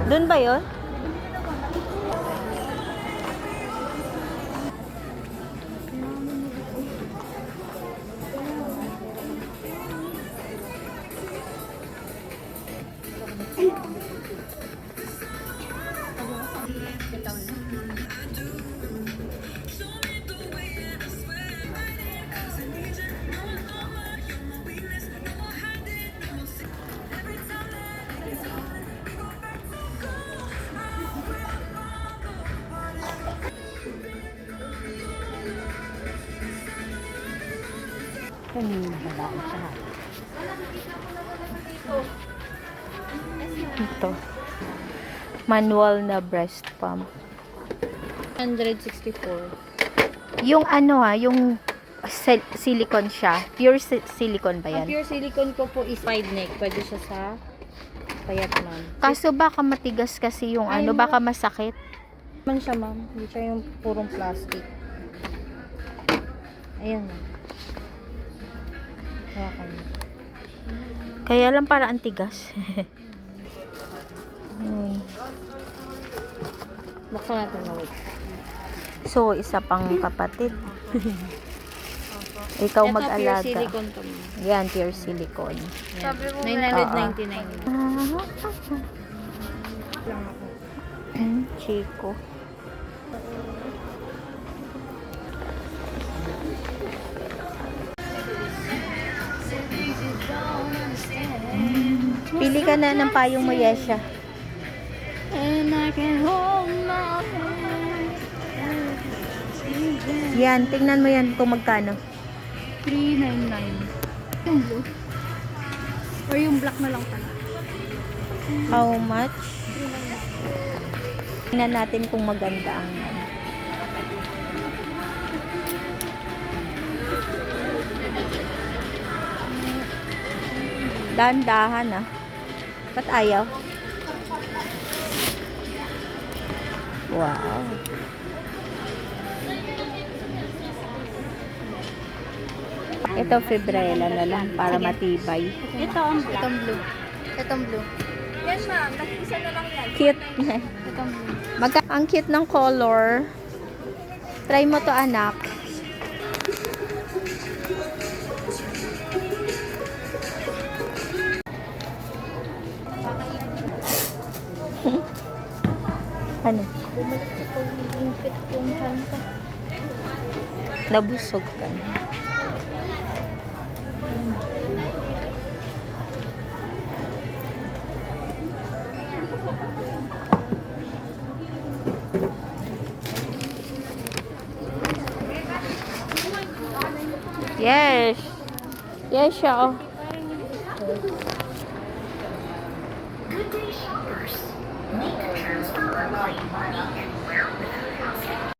Doon ba yun? Ito. Manual na breast pump. 164. Yung ano yung silicone siya. Pure silicone ba Ang yan? pure silicone ko po is wide neck. Pwede siya sa payat, ma'am. Kaso baka matigas kasi yung Ay, baka masakit. Man siya, ma'am. Hindi siya yung purong plastic. Ayan, ma'am. Hawakan mo. Kaya lang para antigas. Buksan natin na wait. So, isa pang kapatid. Ikaw Ito, mag-alaga. pure silicone to, ma'am. Yan, pure silicone. Yan. 999. Chico. Pili ka na ng payong mo, Yesha. And I can hold my hand. Yan, tingnan mo yan kung magkano. 399. Yung blue. Or yung black na lang pala. How much? Tingnan natin kung maganda ang dahan-dahan Ba't ayaw? Wow. Ito fibrella na lang para matibay. Ito ang black. Itong blue. Itong blue. Yan, ma'am. Nag-isa na lang yan. Cute. Itong blue. Ang cute ng color. Try mo to, anak. Ano? Bumalik sa pag-impit yung chan ko. Nabusog ka na. Yes. Yes, siya. Good day, shoppers. Make transfer or buy money anywhere with